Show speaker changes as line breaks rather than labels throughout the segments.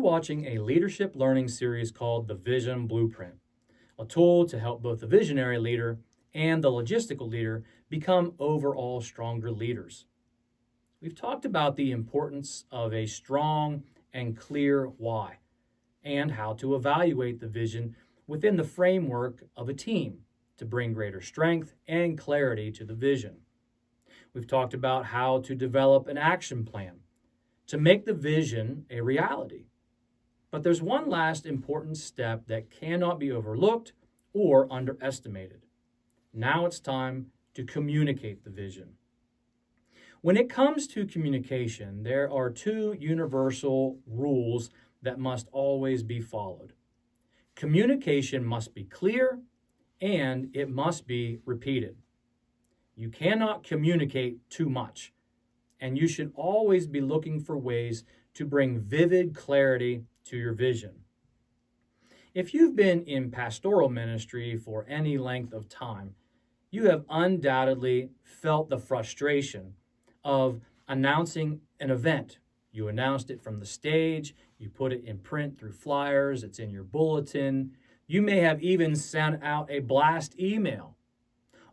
watching a leadership learning series called The Vision Blueprint, a tool to help both the visionary leader and the logistical leader become overall stronger leaders. We've talked about the importance of a strong and clear why and how to evaluate the vision within the framework of a team to bring greater strength and clarity to the vision. We've talked about how to develop an action plan to make the vision a reality. But there's one last important step that cannot be overlooked or underestimated. Now it's time to communicate the vision. When it comes to communication, there are two universal rules that must always be followed. Communication must be clear and it must be repeated. You cannot communicate too much, and you should always be looking for ways to bring vivid clarity to your vision. If you've been in pastoral ministry for any length of time, you have undoubtedly felt the frustration of announcing an event. You announced it from the stage, you put it in print through flyers, it's in your bulletin. You may have even sent out a blast email,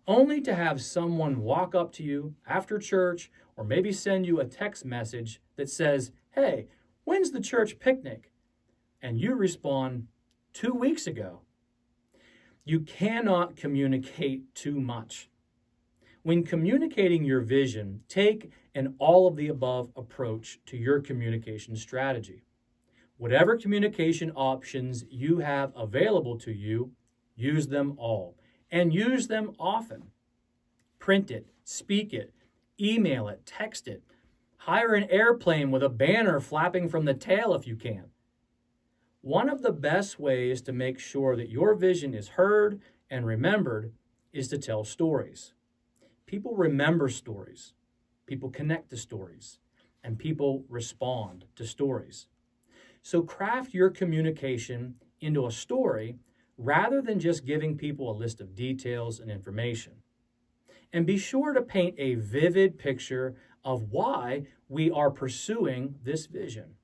only to have someone walk up to you after church or maybe send you a text message that says, "Hey, when's the church picnic?" And you respond, 2 weeks ago. You cannot communicate too much. When communicating your vision, take an all-of-the-above approach to your communication strategy. Whatever communication options you have available to you, use them all, and use them often. Print it, speak it, email it, text it. Hire an airplane with a banner flapping from the tail if you can. One of the best ways to make sure that your vision is heard and remembered is to tell stories. People remember stories, people connect to stories, and people respond to stories. So craft your communication into a story rather than just giving people a list of details and information. And be sure to paint a vivid picture of why we are pursuing this vision.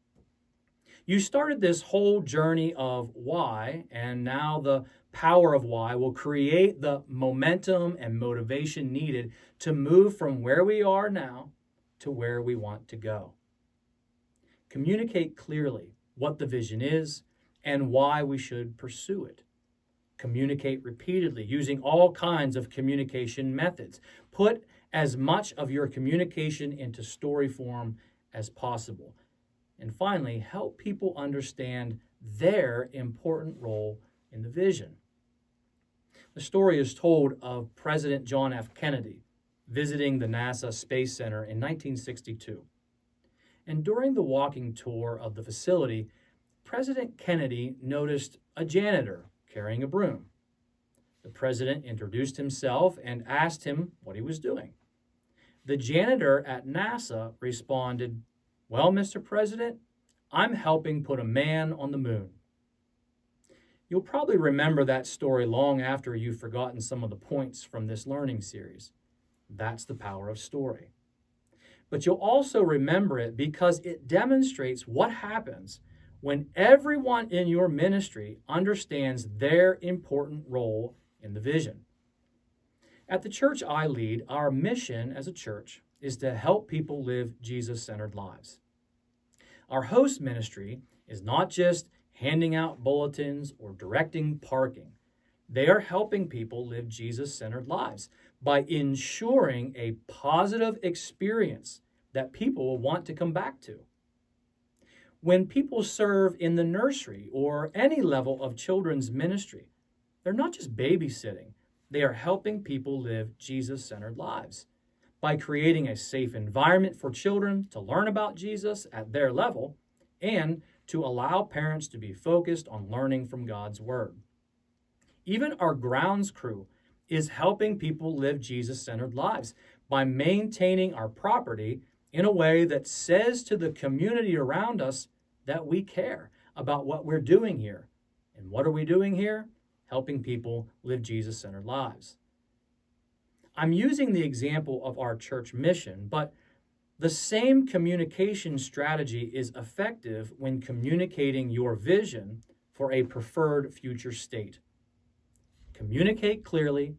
You started this whole journey of why, and now the power of why will create the momentum and motivation needed to move from where we are now to where we want to go. Communicate clearly what the vision is and why we should pursue it. Communicate repeatedly using all kinds of communication methods. Put as much of your communication into story form as possible. And finally, help people understand their important role in the vision. The story is told of President John F. Kennedy visiting the NASA Space Center in 1962. And during the walking tour of the facility, President Kennedy noticed a janitor carrying a broom. The president introduced himself and asked him what he was doing. The janitor at NASA responded, "Well, Mr. President, I'm helping put a man on the moon." You'll probably remember that story long after you've forgotten some of the points from this learning series. That's the power of story. But you'll also remember it because it demonstrates what happens when everyone in your ministry understands their important role in the vision. At the church I lead, our mission as a church is to help people live Jesus-centered lives. Our host ministry is not just handing out bulletins or directing parking. They are helping people live Jesus-centered lives by ensuring a positive experience that people will want to come back to. When people serve in the nursery or any level of children's ministry, they're not just babysitting. They are helping people live Jesus-centered lives by creating a safe environment for children to learn about Jesus at their level and to allow parents to be focused on learning from God's Word. Even our grounds crew is helping people live Jesus-centered lives by maintaining our property in a way that says to the community around us that we care about what we're doing here. And what are we doing here? Helping people live Jesus-centered lives. I'm using the example of our church mission, but The same communication strategy is effective when communicating your vision for a preferred future state. Communicate clearly,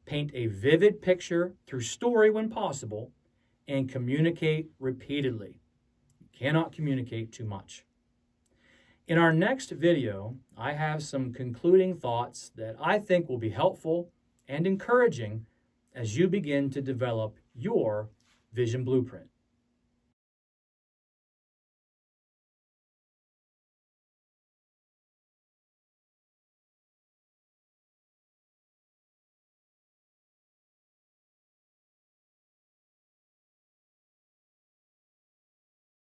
paint a vivid picture through story when possible, and communicate repeatedly. You cannot communicate too much. In our next video, I have some concluding thoughts that I think will be helpful and encouraging as you begin to develop your vision blueprint.